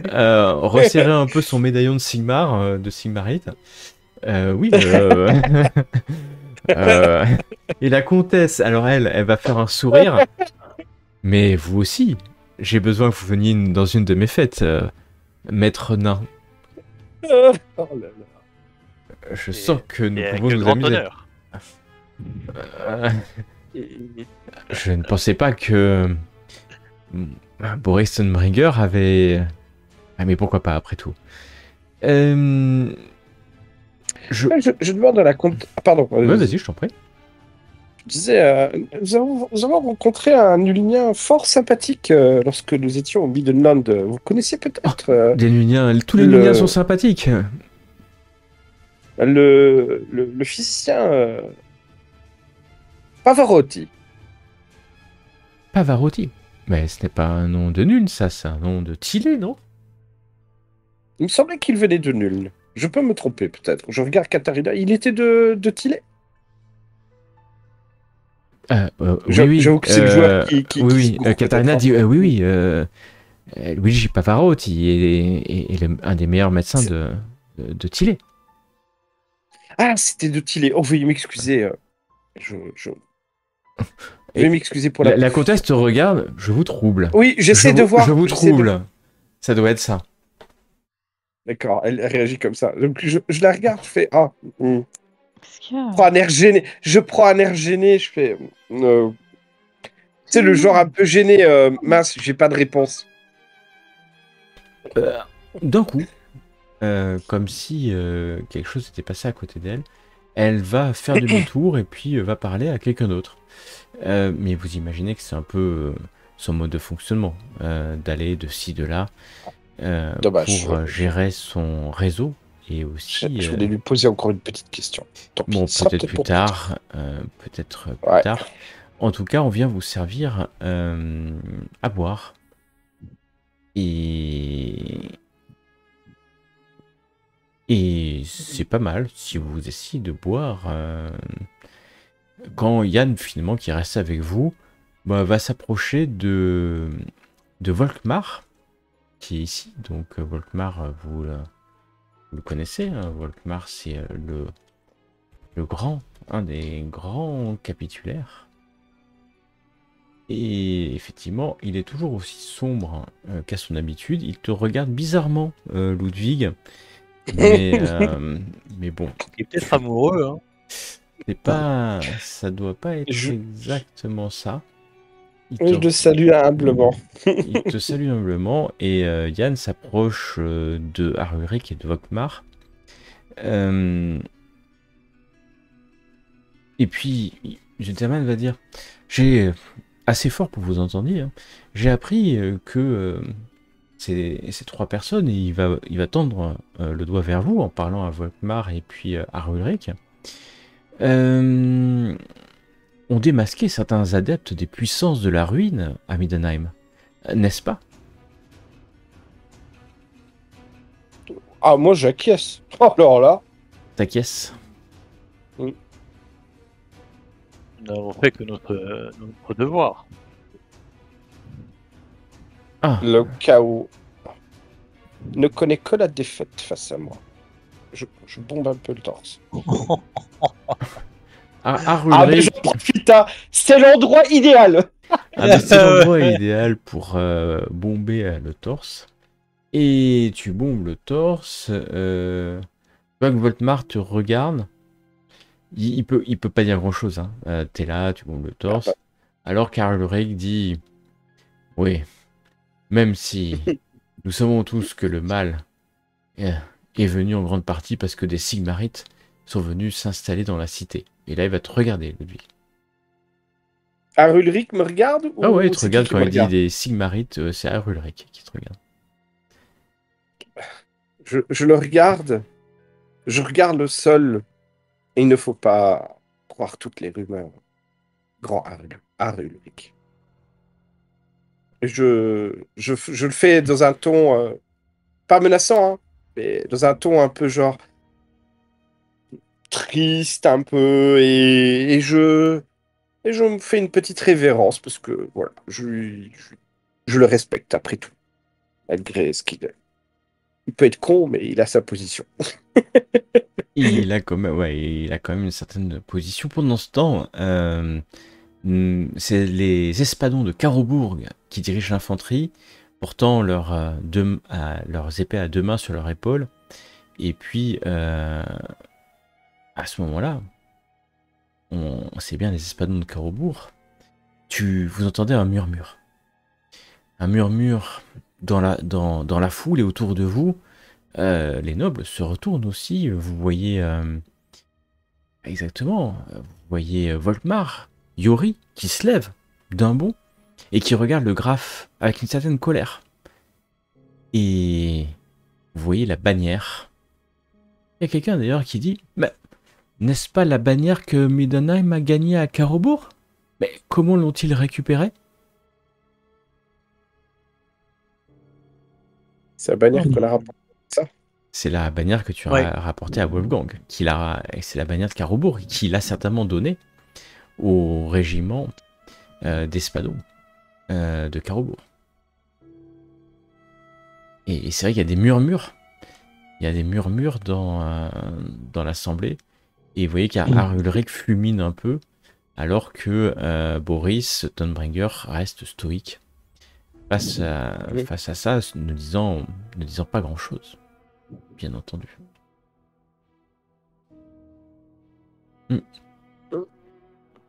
resserrer un peu son médaillon de Sigmar, de Sigmarite. Oui, euh, et la comtesse, alors elle va faire un sourire, mais vous aussi, j'ai besoin que vous veniez dans une de mes fêtes, maître nain. Oh là là. Je sens que nous Et avec pouvons le nous grand amuser. honneur. Euh, je ne pensais pas que Boris Stonebreaker avait... Ah, mais pourquoi pas, après tout. Je... Je demande à la compte. Ah, pardon. Ouais, vas-y, je t'en prie. Je disais, nous avons rencontré un Ulinien fort sympathique lorsque nous étions au Middenland. Vous connaissiez peut-être Les Nuliens, tous les le- Nuliens sont sympathiques. le physicien Pavarotti. Pavarotti. Mais ce n'est pas un nom de nul, ça, c'est un nom de Tillet, non? Il me semblait qu'il venait de nul. Je peux me tromper peut-être. Je regarde Katharina. Il était de Tillet. Oui, oui. J'avoue que c'est le joueur qui Oui, se oui. gourre Katharina peut-être. dit oui, oui. Luigi Pavarotti est un des meilleurs médecins de Tillet. Ah, c'était de Tillet. Oh, veuillez m'excuser. Je Et vais m'excuser pour la. la comtesse te regarde, je vous trouble. Oui, j'essaie de voir. Je vous j'essaie de- trouble. Ça doit être ça. D'accord, elle réagit comme ça. Donc je la regarde, je fais ah. Qu'est-ce qu'il y a? Prends un air gêné. Je prends un air gêné, je fais. C'est le genre un peu gêné. Mince, j'ai pas de réponse. D'un coup, comme si quelque chose s'était passé à côté d'elle, elle va faire demi-tour et puis va parler à quelqu'un d'autre. Mais vous imaginez que c'est un peu son mode de fonctionnement, d'aller de ci, de là, Dommage. pour gérer son réseau et aussi, Je voulais lui poser encore une petite question. Tant pis, bon, ça sera peut-être plus pour tard, peut-être plus Ouais. tard. En tout cas, on vient vous servir à boire. Et c'est pas mal si vous essayez de boire. Quand Yann, finalement, qui reste avec vous, bah, va s'approcher de Volkmar, qui est ici. Donc, Volkmar, vous le connaissez. Hein. Volkmar, c'est un des grands capitulaires. Et effectivement, il est toujours aussi sombre qu'à son habitude. Il te regarde bizarrement, Ludwig. Mais bon, Il est peut-être amoureux. Hein. ça doit pas être Je- exactement ça. Il Je le salue humblement. il te salue humblement et Yann s'approche de Arurik et de Volkmar. Et puis, Gentleman va dire, j'ai assez fort pour vous entendre, hein. J'ai appris que ces trois personnes, et il va tendre le doigt vers vous en parlant à Volkmar et puis à Ulrich, ont démasqué certains adeptes des puissances de la ruine à Middenheim, n'est-ce pas? Ah, moi j'acquiesce. Oh, alors là. T'acquiesces? Nous n'avons fait que notre devoir. Ah, Le chaos ne connaît que la défaite face à moi. Je bombe un peu le torse. à Ah, mais Ulrich, j'en profite, hein. C'est l'endroit idéal. c'est l'endroit idéal pour bomber le torse. Et tu bombes le torse. Tu vois que Volkmar te regarde. Il peut pas dire grand chose. Hein. T'es là, tu bombes le torse. Alors qu'Arulrich dit oui, même si nous savons tous que le mal est venu en grande partie parce que des Sigmarites sont venus s'installer dans la cité. Et là, il va te regarder, lui. Arulric me regarde ou Ah ouais, il te c'est regarde qui quand me il dit regarde des Sigmarites, c'est Arulrich qui te regarde. Je le regarde. Je regarde le sol. Et il ne faut pas croire toutes les rumeurs. Grand Ulrich. Et je le fais dans un ton pas menaçant, hein, mais dans un ton un peu genre triste un peu et je me fais une petite révérence parce que voilà, je le respecte après tout, malgré ce qu'il est. Il peut être con, mais il a sa position. Il a quand même, ouais, il a quand même une certaine position. Pendant ce temps, c'est les espadons de Carobourg qui dirigent l'infanterie, portant leurs épées à deux mains sur leur épaule. Et puis, à ce moment-là, c'est bien les espadons de Carobourg. Vous entendez un murmure. Un murmure dans la foule et autour de vous. Les nobles se retournent aussi. Vous voyez exactement. Vous voyez Volkmar, Yori, qui se lève d'un bond et qui regarde le graphe avec une certaine colère. Et vous voyez la bannière. Il y a quelqu'un d'ailleurs qui dit mais n'est-ce pas la bannière que Middenheim a gagnée à Carobourg? Mais comment l'ont-ils récupérée? C'est la bannière qu'on a rapportée. C'est la bannière que tu as Ouais. rapportée à Wolfgang. C'est la bannière de Carobourg qu'il a certainement donnée au régiment d'espadons de Carobourg. Et c'est vrai qu'il y a des murmures. Il y a des murmures dans l'assemblée. Et vous voyez qu'Arulric fulmine un peu, alors que Boris Thornbringer reste stoïque face à ça, ne disant pas grand-chose. Bien entendu.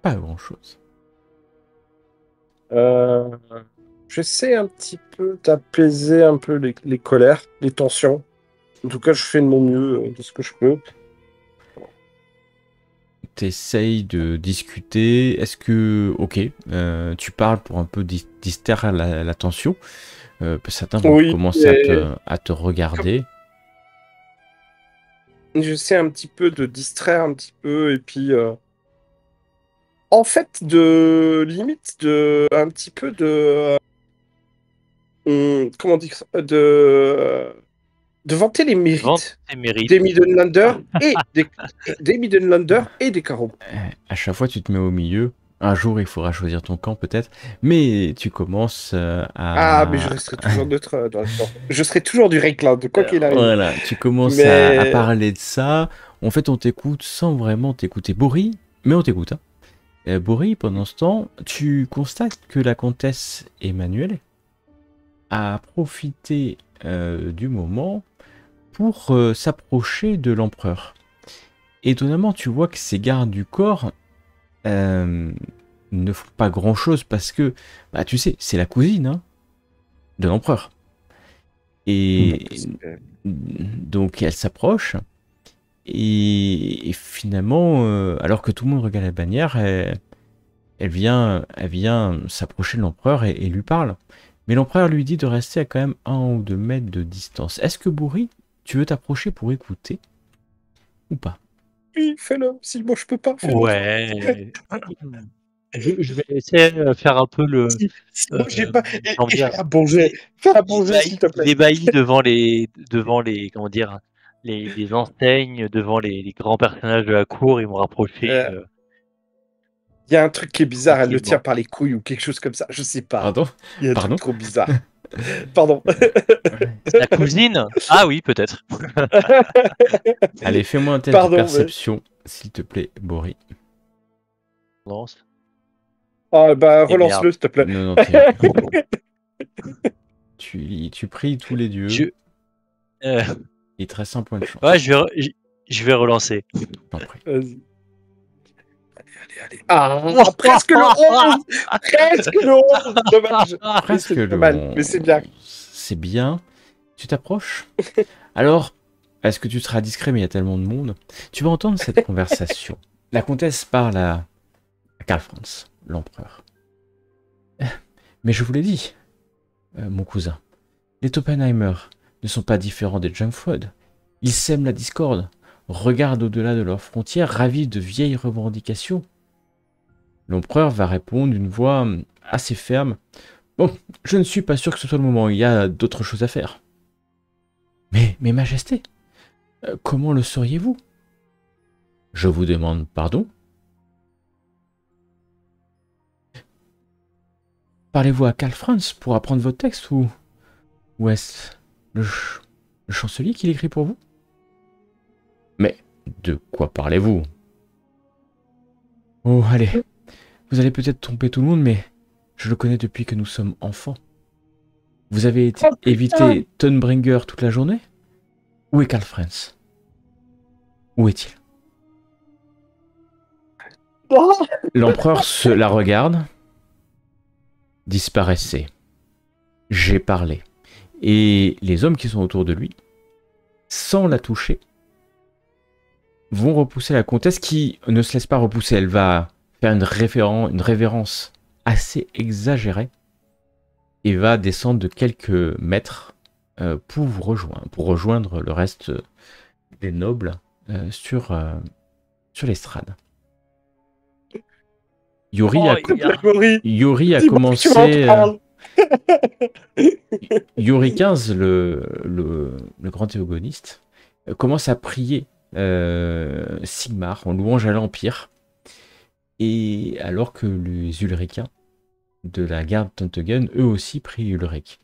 Pas grand-chose. J'essaie un petit peu d'apaiser un peu les colères, les tensions. En tout cas, je fais de mon mieux de ce que je peux. T'essayes de discuter. Est-ce que, ok, tu parles pour un peu distraire la tension. Certains vont Oui, commencer à te regarder. J'essaie un petit peu de distraire un petit peu et puis en fait un petit peu de comment dire ça, de vanter les mérites Vente tes mérites. des Middenlander et des Carreaux. À chaque fois, tu te mets au milieu. Un jour, il faudra choisir ton camp, peut-être. Mais tu commences à... Ah, mais je resterai toujours neutre dans le temps. Je serai toujours du Reikland, quoi qu'il arrive. Voilà, tu commences Mais- à parler de ça. En fait, on t'écoute sans vraiment t'écouter. Boris, mais on t'écoute. Hein. Boris, pendant ce temps, tu constates que la comtesse Emmanuelle a profité du moment pour s'approcher de l'empereur. Étonnamment, tu vois que ces gardes du corps ne font pas grand-chose parce que, bah, tu sais, c'est la cousine hein, de l'empereur. Et donc, elle s'approche. Et finalement, alors que tout le monde regarde la bannière, elle vient s'approcher de l'empereur et lui parle. Mais l'empereur lui dit de rester à quand même 1 ou 2 mètres de distance. Est-ce que Boris, tu veux t'approcher pour écouter ou pas? Oui, fais-le. Si moi je peux pas, fais-le. Ouais. Je vais essayer de faire un peu le. Si moi j'ai pas. comment dire, Fais à manger. Fais à manger, s'il te plaît. L'ébahi devant les comment dire les enseignes, devant les grands personnages de la cour, ils m'ont rapproché. Il y a un truc qui est bizarre, elle le Tranquillement. tient par les couilles ou quelque chose comme ça, je sais pas. Pardon? Il y a un Pardon truc trop bizarre. Pardon. La cousine? Ah oui, peut-être. Allez, fais-moi un test Pardon, de mais- perception, s'il te plaît, Boris. Lance. Ah bah Et relance-le, s'il te plaît. 91. tu pries tous les dieux. Je... euh, Il te reste un point de chance. ouais, je vais relancer. T'en prie. Vas-y. Allez. Ah, presque le 11. Presque le 11. Dommage. Presque C'est le pas mal, mais c'est bien. C'est bien. Tu t'approches. Alors, est-ce que tu seras discret, mais il y a tellement de monde. Tu vas entendre cette conversation. La comtesse parle à Karl Franz, l'empereur. Mais je vous l'ai dit, mon cousin, les Toppenheimer ne sont pas différents des Junkford. Ils sèment la discorde regardent au-delà de leurs frontières, ravis de vieilles revendications. L'empereur va répondre d'une voix assez ferme. Bon, je ne suis pas sûr que ce soit le moment, il y a d'autres choses à faire. Mais Majesté, comment le sauriez-vous? Je vous demande pardon? Parlez-vous à Karl Franz pour apprendre votre texte ou est-ce le chancelier qui l'écrit pour vous? Mais de quoi parlez-vous? Oh, allez, vous allez peut-être tromper tout le monde, mais je le connais depuis que nous sommes enfants. Vous avez évité Thunbringer toute la journée? Où est Karl Franz? Où est-il? L'empereur se la regarde. Disparaissez. J'ai parlé. Et les hommes qui sont autour de lui, sans la toucher, vont repousser la comtesse qui ne se laisse pas repousser. Elle va faire une révérence assez exagérée et va descendre de quelques mètres pour vous rejoindre le reste des nobles sur l'estrade. Yori a commencé. Yori XV, le grand théogoniste, commence à prier Sigmar en louange à l'Empire. Et alors que les Ulricains de la garde Tontegen, eux aussi prient Ulric.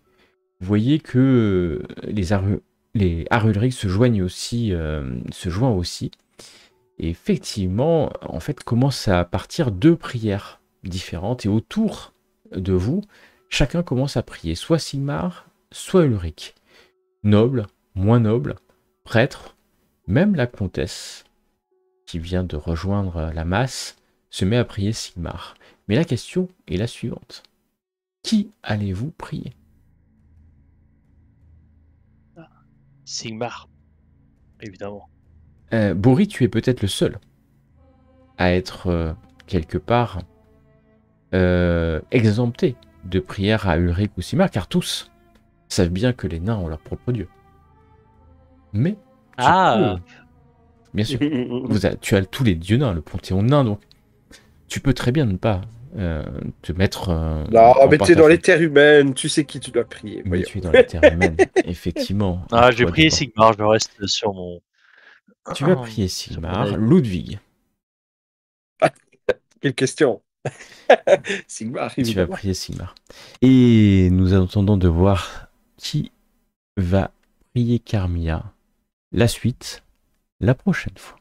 Vous voyez que les Ar-Ulric se joignent aussi, Et effectivement, en fait, commence à partir deux prières différentes. Et autour de vous, chacun commence à prier. Soit Sigmar, soit Ulric. Noble, moins noble, prêtre, même la comtesse, qui vient de rejoindre la masse, se met à prier Sigmar. Mais la question est la suivante. Qui allez-vous prier? Sigmar, évidemment. Bourri, tu es peut-être le seul à être quelque part exempté de prière à Ulric ou Sigmar, car tous savent bien que les nains ont leur propre dieu. Mais bien sûr, tu as tous les dieux nains, le panthéon nain, donc tu peux très bien ne pas te mettre. Non, mais tu es dans les terres humaines, tu sais qui tu dois prier. Mais tu es dans les terres humaines, effectivement. Je vais prier Sigmar, je reste sur mon. Tu vas prier Sigmar. Ludwig. Quelle question. Sigmar, tu vas prier Sigmar. Et nous attendons de voir qui va prier Carmilla. La suite, la prochaine fois.